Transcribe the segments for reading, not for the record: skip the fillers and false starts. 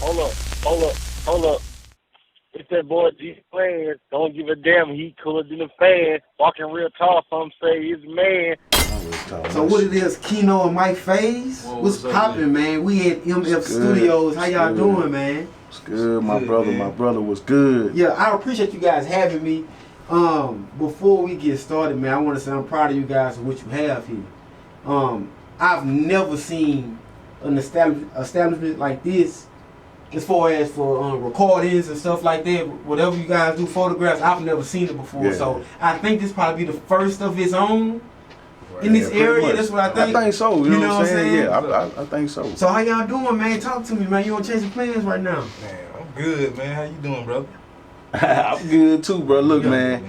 Hold up, hold up, hold up. It's that boy Changeofplanz. Don't give a damn. He cooler than a fan. Walking real tall. Some say he's a man. So what it is, Keno and Mike Phase? What's poppin', man? We at MF Studios. How y'all doing, man? It's good, my brother. Man. My brother was good. Yeah, I appreciate you guys having me. Before we get started, man, I want to say I'm proud of you guys for what you have here. I've never seen an establishment like this, as far as for recordings and stuff like that. Whatever you guys do, photographs, I've never seen it before. Yeah. So I think this probably be the first of its own. In this area, that's what I think. I think so. You know what I'm saying? Yeah, I think so. So how y'all doing, man? Talk to me, man. You on Changeofplanz right now? Man, I'm good, man. How you doing, brother? I'm good too, bro. Look, man.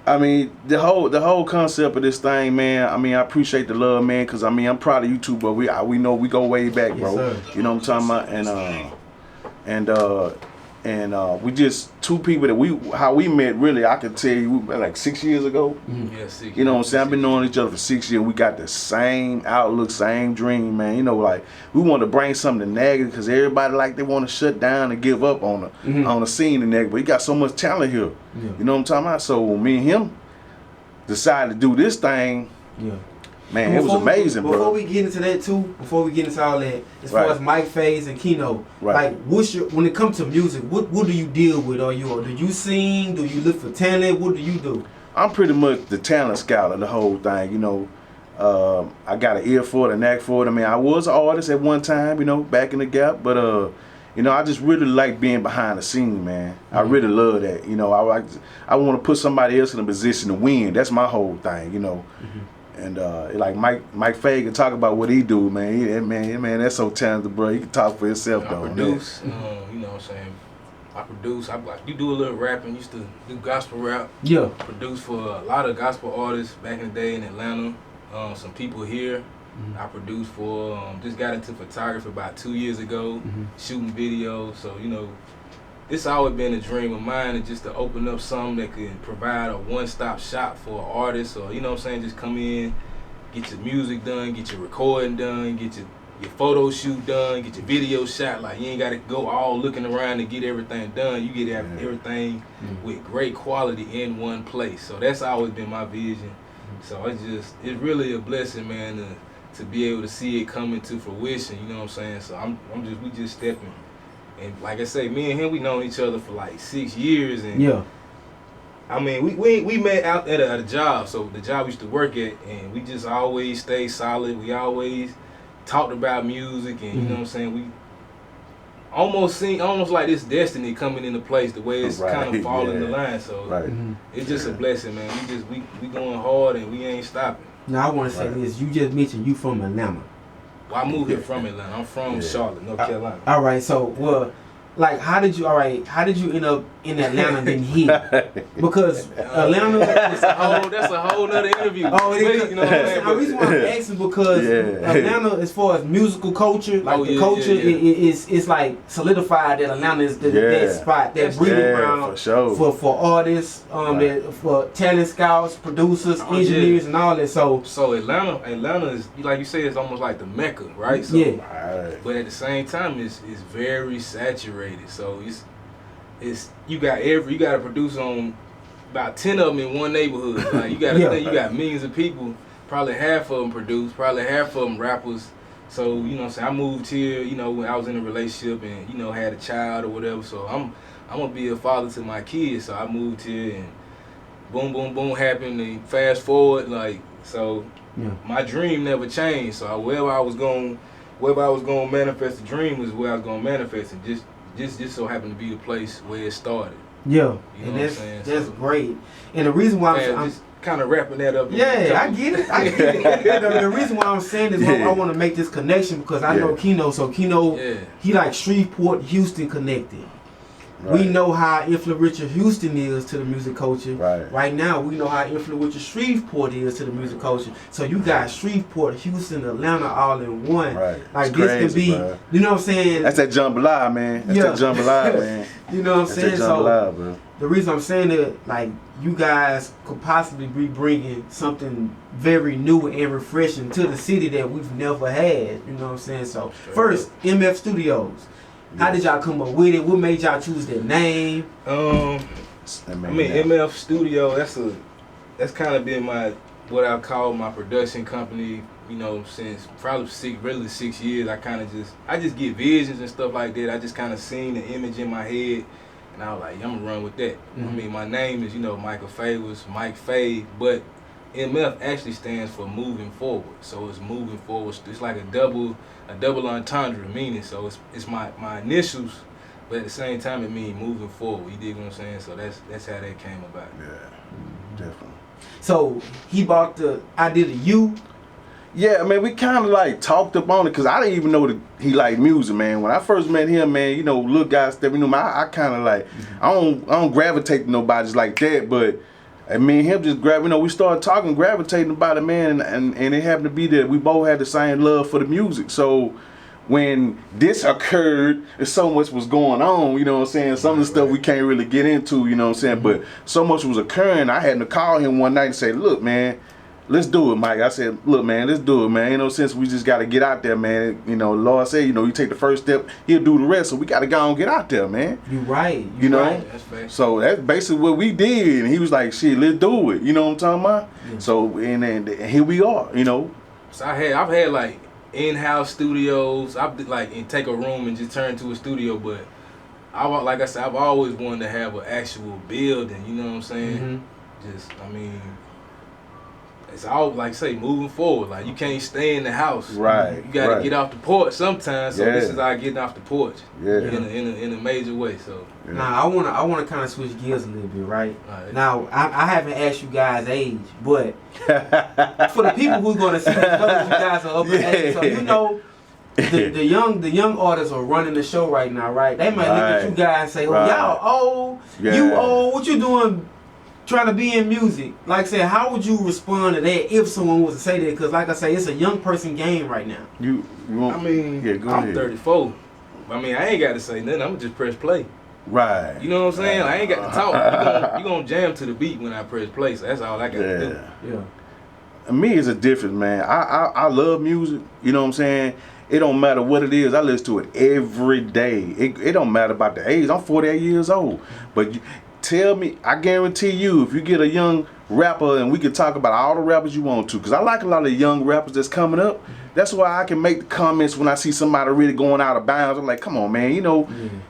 I mean, the whole concept of this thing, man. I mean, I appreciate the love, man, because I mean, I'm proud of you too, bro. We know we go way back, bro. Yes, you know what I'm talking about? And we just two people that how we met, really, I can tell you, like 6 years ago. Mm-hmm. Yeah, 6 years. You know what I'm saying? I've been knowing each other for 6 years. We got the same outlook, same dream, man. You know, like, we want to bring something negative because everybody, like, they want to shut down and give up on the scene and negative. But he got so much talent here. Yeah. You know what I'm talking about? So me and him decided to do this thing. Yeah. Man, it was amazing, bro. Before we get into that too, before we get into all that, as far as Mike Phase and Keno, like, when it comes to music, what do you deal with? Do you sing? Do you look for talent? What do you do? I'm pretty much the talent scout of the whole thing, you know. I got an ear for it, a knack for it. I mean, I was an artist at one time, you know, back in the gap, but you know, I just really like being behind the scene, man. I really love that. You know, I want to put somebody else in a position to win. That's my whole thing, you know. And like Mike Phase can talk about what he do, man. Man, that's so talented, bro. He can talk for himself, though. I produce, you know what I'm saying? I produce. You do a little rapping. Used to do gospel rap. Yeah. Produced for a lot of gospel artists back in the day in Atlanta. Some people here. I produced for. Just got into photography about 2 years ago, shooting videos. So, you know, it's always been a dream of mine, is just to open up something that could provide a one-stop shop for an artist, or, you know what I'm saying, just come in, get your music done, get your recording done, get your photo shoot done, get your video shot. Like, you ain't got to go all looking around to get everything done. You get everything with great quality in one place. So that's always been my vision. So it's really a blessing, man, to be able to see it come into fruition. You know what I'm saying? So we just stepping. And like I say, me and him, we known each other for like 6 years, and yeah, I mean, we met out at a job, so the job we used to work at, and we just always stayed solid. We always talked about music, and you know what I'm saying, we almost like this destiny coming into place, the way it's kind of falling in line. So it's just a blessing, man. We going hard, and we ain't stopping. Now I want to say this: you just mentioned you from Atlanta. Well, I moved here from Atlanta. I'm from Charlotte, North Carolina. All right, so like, how did you end up in Atlanta than here? Because Atlanta is that's a whole nother interview. Oh, it is. You know what I'm saying? The reason why I'm asking, because Atlanta, as far as musical culture, like the culture is like solidified that Atlanta is that spot, that breeding ground for artists, for talent scouts, producers, engineers, and all that. So Atlanta is, like you say, it's almost like the Mecca, right? So, but at the same time, it's very saturated. So it's you got to produce on about 10 of them in one neighborhood. Like, you got to think, you got millions of people, probably half of them produce, probably half of them rappers. So, you know what I'm saying, I moved here, you know, when I was in a relationship and, you know, had a child or whatever. So I'm gonna be a father to my kids. So I moved here, and boom, boom, boom happened, and fast forward, like, so my dream never changed. So wherever I was going to manifest the dream was where I was going to manifest it. Just so happened to be the place where it started. Yeah, you know and that's great. And the reason why I'm just kind of wrapping that up. Yeah, I get it. The reason why I'm saying this, I want to make this connection, because I know Keno. So Keno, he like Shreveport, Houston connected. We know how influential Houston is to the music culture. Right now, we know how influential Shreveport is to the music culture. So you got Shreveport, Houston, Atlanta all in one. Like, it's this crazy, could be, you know what I'm saying? That's that jambalaya, man. That's that jambalaya, man. You know what I'm saying? So the reason I'm saying that, like, you guys could possibly be bringing something very new and refreshing to the city that we've never had. You know what I'm saying? So first, MF Studios. How did y'all come up with it? What made y'all choose that name? MF Studio. That's kind of been what I call my production company. You know, since probably 6 years. I just get visions and stuff like that. I just kind of seen the image in my head, and I was like, I'm gonna run with that. I mean, my name is Michael Favors, Mike Fave, but MF actually stands for moving forward. So it's moving forward. It's like a double entendre meaning. So it's my initials, but at the same time it means moving forward. You dig what I'm saying? So that's how that came about. Yeah, definitely. So he bought the idea to you. Yeah, I mean, we kind of like talked up on it because I didn't even know that he liked music, man. When I first met him, man, little guy stuff, I kind of like, I don't gravitate to nobody just like that, but me and him just we started talking, gravitating about it, man, and it happened to be that we both had the same love for the music. So when this occurred, so much was going on, you know what I'm saying? Some of the stuff we can't really get into, you know what I'm saying? But so much was occurring, I had to call him one night and say, look, man, let's do it, Mike. I said, look, man, let's do it, man. Since we just got to get out there, man. Lord said, you take the first step, he'll do the rest. So we got to go and get out there, man. You right. Right. That's fair. So that's basically what we did. And he was like, shit, let's do it. You know what I'm talking about? Yeah. So, and here we are, So I've had like in-house studios. I've like and take a room and just turn to a studio, but like I said, I've always wanted to have an actual building, you know what I'm saying? It's all like say moving forward. Like you can't stay in the house. Right. You gotta get off the porch sometimes. So this is our getting off the porch. Yeah. In a major way. So now I wanna kind of switch gears a little bit, right? Now I haven't asked you guys age, but for the people who's gonna see this, you guys are up in age, so the young artists are running the show right now, right? They might look at you guys and say, "Oh, y'all old, you old, what you doing?" Trying to be in music, like I said, how would you respond to that if someone was to say that? Because like I say, it's a young person game right now. I'm 34. I ain't got to say nothing. I'm just press play. Right. You know what I'm saying? I ain't got to talk. You gonna jam to the beat when I press play. So that's all I got to do. Yeah. Me, it's a difference, man. I love music. You know what I'm saying? It don't matter what it is. I listen to it every day. It don't matter about the age. I'm 48 years old, but. Tell me, I guarantee you, if you get a young rapper, and we can talk about all the rappers you want to, because I like a lot of young rappers that's coming up. That's why I can make the comments when I see somebody really going out of bounds. I'm like, come on, man,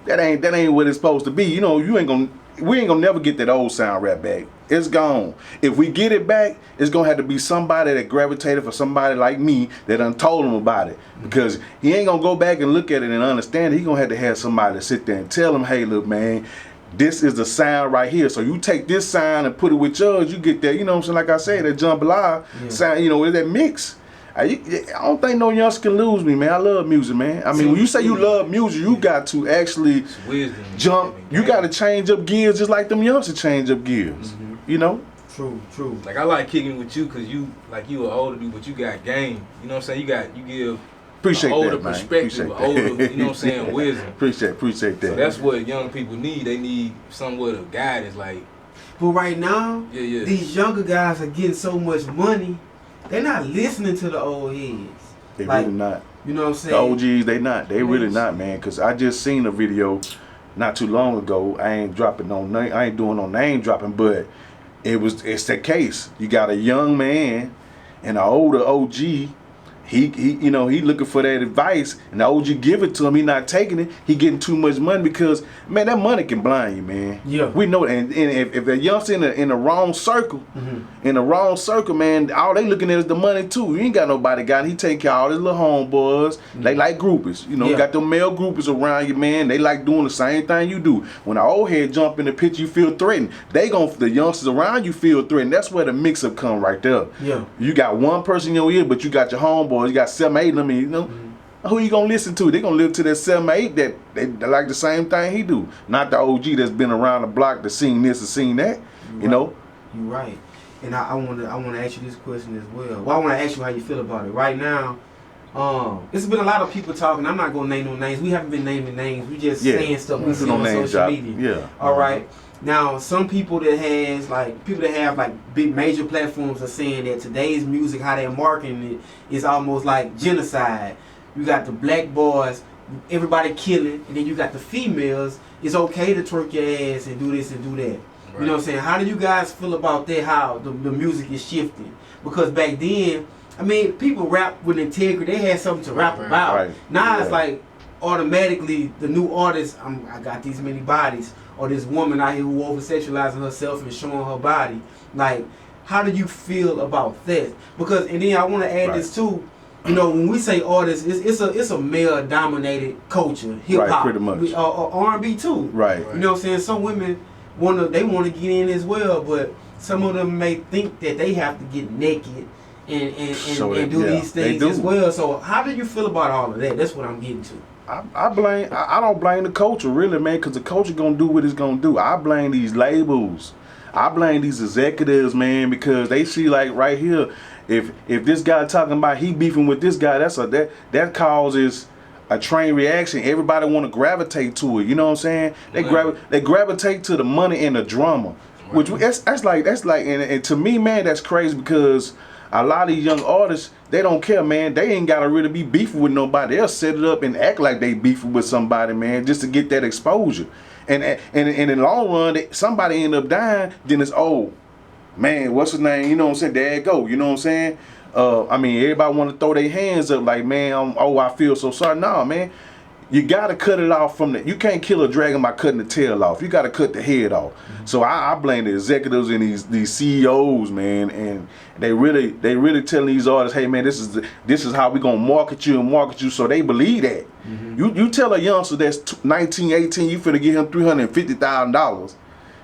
that ain't what it's supposed to be. We ain't gonna never get that old sound rap back. It's gone. If we get it back, it's gonna have to be somebody that gravitated for somebody like me that done told him about it. Because he ain't gonna go back and look at it and understand it. He gonna have somebody to sit there and tell him, hey, look, man, this is the sound right here. So you take this sound and put it with yours, you get that, you know what I'm saying? Like I said, that jambalaya sound, with that mix. I don't think no youngster can lose me, man. I love music, man. When you say you love music, you got to actually jump. You got to change up gears just like them youngsters change up gears. True. Like I like kicking with you because you an older dude, but you got game. You know what I'm saying? You give. Appreciate older that, man. Perspective, older, you know what I'm saying, wisdom. Appreciate that. So that's what young people need. They need somewhat of guidance, like. But right now, these younger guys are getting so much money, they're not listening to the old heads. They really not. You know what I'm saying? The OGs, they not. They really not, man. Cause I just seen a video not too long ago. I ain't doing no name dropping, but it's the case. You got a young man and an older OG. He looking for that advice, and the OG give it to him. He not taking it. He getting too much money because, man, that money can blind you, man. Yeah, we know that. And if a youngster in the wrong circle, man, all they looking at is the money too. You ain't got nobody got it. He take care of all his little homeboys. They like groupies. Got them male groupies around you, man. They like doing the same thing you do. When the old head jump in the picture, you feel threatened. The youngsters around you feel threatened. That's where the mix up come right there. Yeah, you got one person in your ear, but you got your homeboys. You got 7, 8 of them, who you gonna listen to? They gonna live to that 7, 8 that they like the same thing he do. Not the OG that's been around the block to seen this and seen that. You're right. And I wanna ask you this question as well. Well, I wanna ask you how you feel about it right now. It's been a lot of people talking. I'm not gonna name no names. We haven't been naming names. We just saying stuff we see on social media. Yeah. All right. Now, some people that have big major platforms are saying that today's music, how they're marketing it, is almost like genocide. You got the black boys everybody killing, and then you got the females. It's okay to twerk your ass and do this and do that. Right. You know what I'm saying? How do you guys feel about that? How the music is shifting? Because back then, I mean, people rap with integrity. They had something to rap about. Right. Now it's like automatically the new artist. I got these many bodies, or this woman out here who over sexualizing herself and showing her body. Like, how do you feel about that? Because, and then I want to add this too. You know, when we say artists, it's a male dominated culture, hip hop, pretty much, R&B too. Right. You know what I'm saying? Some women want to get in as well, but some of them may think that they have to get naked and do these things as well. So how do you feel about all of that? That's what I'm getting to. I don't blame the culture really, man, because the culture gonna do what it's gonna do. I blame these labels. I blame these executives, man, because they see like right here. If this guy talking about he beefing with this guy, that causes a train reaction. Everybody want to gravitate to it. You know what I'm saying? They gravitate to the money and the drama, which that's like and to me, man, that's crazy because a lot of these young artists, they don't care, man. They ain't gotta really be beefing with nobody. They'll set it up and act like they beefing with somebody, man, just to get that exposure. And in the long run, somebody end up dying. Then it's man, what's his name? You know what I'm saying? There you go. You know what I'm saying? I mean, everybody want to throw their hands up like, man, I feel so sorry. No, man. You got to cut it off from the... You can't kill a dragon by cutting the tail off. You got to cut the head off. Mm-hmm. So I blame the executives and these CEOs, man. And they really telling these artists, hey, man, this is how we going to market you. So they believe that. Mm-hmm. You tell a youngster that's 19, 18, you finna give him $350,000.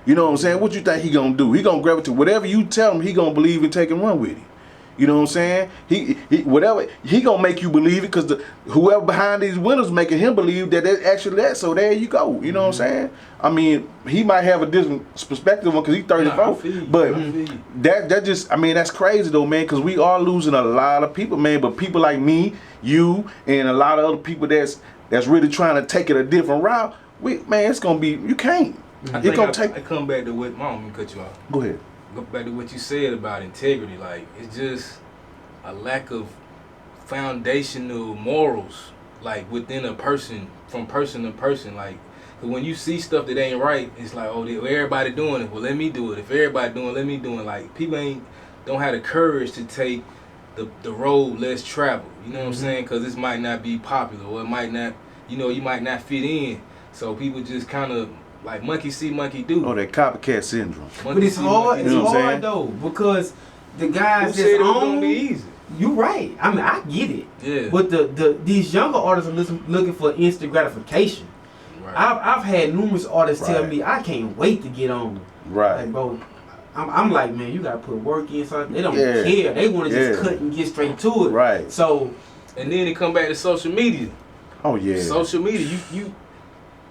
You know what I'm saying? What you think he gonna do? He gonna gravitate whatever you tell him. He gonna believe and take and run with it. You know what I'm saying? He whatever he gonna make you believe it because whoever behind these windows making him believe that that's actually that. So there you go. You know what I'm saying? I mean, he might have a different perspective because he's 34, but that just that's crazy though, man. Because we are losing a lot of people, man. But people like me, you, and a lot of other people that's really trying to take it a different route. It's gonna be you can't. I come back to what, Mom, let me cut you off. Go ahead. Go back to what you said about integrity. Like, it's just a lack of foundational morals, like, within a person, from person to person. Like, when you see stuff that ain't right, it's like, everybody doing it, well, let me do it. If everybody doing it, let me do it. Like, people don't have the courage to take the road less traveled. You know what I'm saying? Because this might not be popular, or it might not, you might not fit in. So people just kind of, like, monkey see, monkey do. Oh, that copycat syndrome. But it's hard. It's hard though because the guys that's on. Be easy. You right. I mean, I get it. Yeah. But these younger artists are looking for instant gratification. Right. I've had numerous artists tell me I can't wait to get on. Right. Like, bro, I'm like, man, you gotta put work in something. They don't care. They want to just cut and get straight to it. Right. So. And then it come back to social media. Oh yeah. Social media.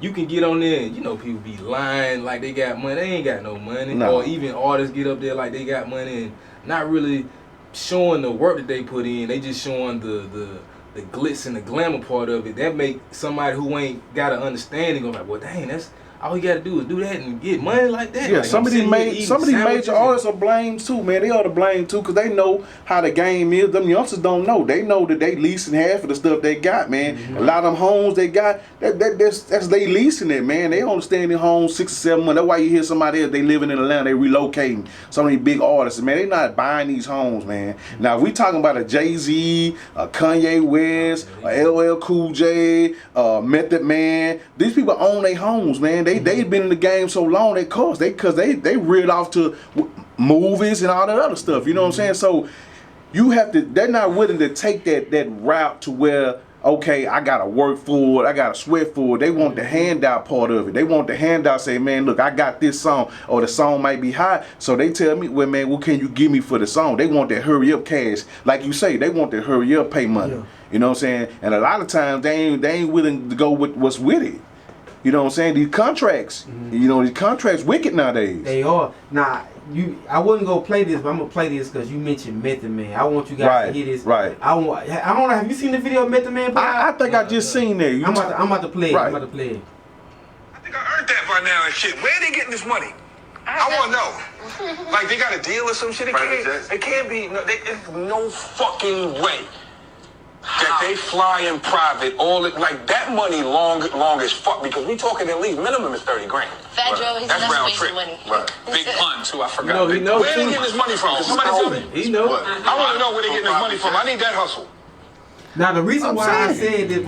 You can get on there and, people be lying like they got money. They ain't got no money. No. Or even artists get up there like they got money and not really showing the work that they put in. They just showing the glitz and the glamour part of it. That make somebody who ain't got an understanding of like, well, dang, that's all you gotta do is do that and get money like that. Yeah, like, some of these major artists are blamed too, man. They ought to blame too, because they know how the game is. Them youngsters don't know. They know that they leasing half of the stuff they got, man. Mm-hmm. A lot of them homes they got, that's they leasing it, man. They only stay in their homes 6 or 7 months. That's why you hear somebody else, they living in Atlanta, they relocating. Some of these big artists, man, they not buying these homes, man. Now, if we talking about a Jay-Z, a Kanye West, a LL Cool J, Method Man, these people own their homes, man. They've been in the game so long, because they reeled off to movies and all that other stuff. You know what I'm saying? So you have to. They're not willing to take that route to where, okay, I gotta work for it, I gotta sweat for it. They want the handout part of it. They want the handout. Say, man, look, I got this song, or the song might be hot. So they tell me, well, man, what can you give me for the song? They want that hurry up cash, like you say. They want that hurry up pay money. Yeah. You know what I'm saying? And a lot of times they ain't willing to go with what's with it. You know what I'm saying? These contracts, these contracts wicked nowadays. They are. Now, I wasn't gonna play this, but I'm gonna play this because you mentioned Method Man. I want you guys to hear this. Right. I don't know. Have you seen the video of Method Man? I think I just seen that. I'm about to play it. Right. I'm about to play it. I think I earned that by now and shit. Where are they getting this money? I want to know. Like, they got a deal or some shit? It can't be. No, there's no fucking way. that they fly in private, like that money long as fuck, because we talking at least minimum is 30 grand. Fat Joe, he's That's not round wasting trip. money. Right. Big pun too, I forgot. No, he knows. Where they getting this money from? Can somebody tell me? He knows. I want to know where they getting this money from. I need that hustle. Now the reason why I said this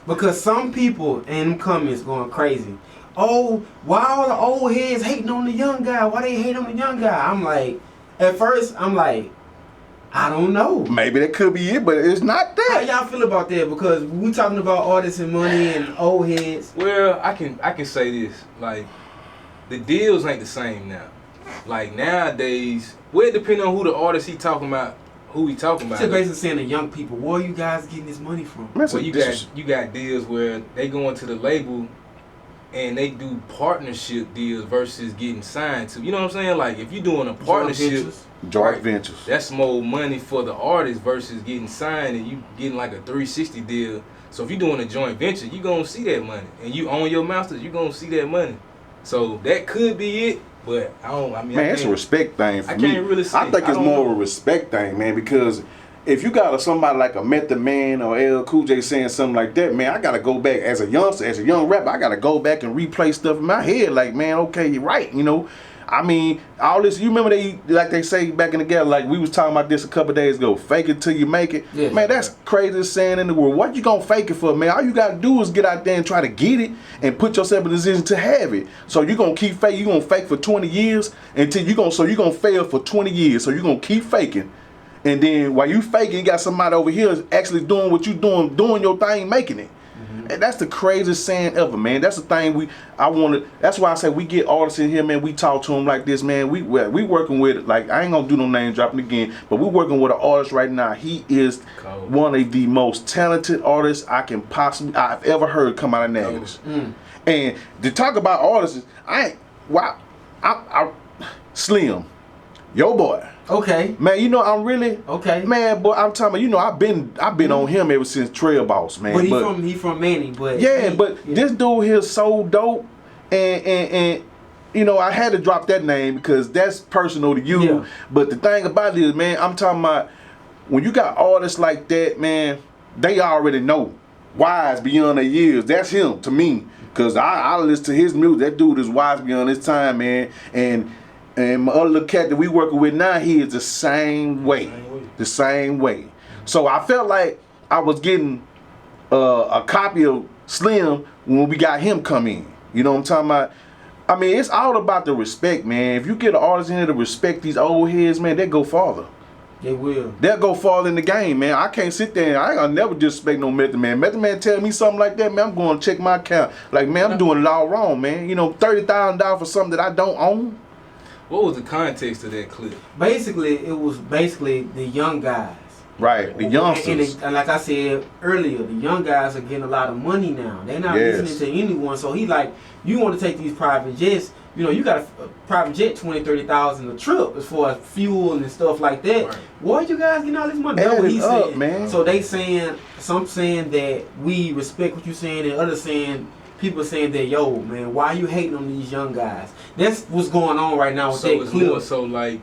because some people in them comments going crazy. Oh, why all the old heads hating on the young guy? Why they hate on the young guy? I'm like, at first I'm like, I don't know. Maybe that could be it, but it's not How that. y'all feel about that? Because we talking about artists and money and old heads. Well, I can say this, like, the deals ain't the same now. Like nowadays, well, it depends on who the artist he talking about. Who he talking about? Just basically saying the young people, where are you guys getting this money from? Well, you got deals where they go into the label and they do partnership deals versus getting signed to. You know what I'm saying? Like if you're doing a partnership, Joint ventures. that's more money for the artist versus getting signed and you getting like a 360 deal. So if you're doing a joint venture, you gonna see that money, and you own your masters, you gonna see that money. So that could be it. But man, it's a respect thing for me. I can't really say. I think it's more of a respect thing, man, because if you got somebody like a Method Man or LL Cool J saying something like that, man, I gotta go back as a youngster, as a young rapper, I gotta go back and replay stuff in my head. Like, man, okay, you're right, you know. I mean, all this, you remember they say back in the gap, like we was talking about this a couple days ago, fake it till you make it. Yes. Man, that's craziest saying in the world. What you gonna fake it for, man? All you gotta do is get out there and try to get it and put yourself in a position to have it. So you gonna keep faking, you gonna fake for 20 years until you gonna fail for 20 years. So you gonna keep faking. And then while you faking, you got somebody over here actually doing what you doing your thing, making it. And that's the craziest saying ever, man. That's the thing that's why I say we get artists in here, man. We talk to them like this, man. We working with, like, I ain't gonna do no name dropping again, but we working with an artist right now. He is one of the most talented artists I've ever heard come out of Nagels. And to talk about artists, Slim, yo boy. Okay. Man, you know I'm really man. Boy, I'm talking about, you know, I've been on him ever since Trail Boss, man. But he from Manny, but this dude here is so dope, and you know, I had to drop that name because that's personal to you. Yeah. But the thing about it is, man, I'm talking about when you got artists like that, man, they already know. Wise beyond their years. That's him to me, cause I listen to his music. That dude is wise beyond his time, man, and my other little cat that we working with now, he is the same way. The same way. So I felt like I was getting a copy of Slim when we got him come in. You know what I'm talking about? I mean, it's all about the respect, man. If you get an artist in here to respect these old heads, man, they go farther. They will. They'll go farther in the game, man. I can't sit there and I ain't gonna never disrespect no Method Man. Method Man tell me something like that, man, I'm going to check my account. Like, man, I'm doing it all wrong, man. You know, $30,000 for something that I don't own. What was the context of that clip? Basically, it was the young guys. Right, the youngsters. And like I said earlier, the young guys are getting a lot of money now. They're not listening to anyone. So he like, you want to take these private jets, you know, you got a private jet, 20,000, 30,000 a trip as far as fuel and stuff like that. Right. Where you guys getting all this money? That's what he's saying, man. So they saying, some saying that we respect what you're saying, and others saying, people saying that, yo, man, why are you hating on these young guys? That's what's going on right now with that clip. So like,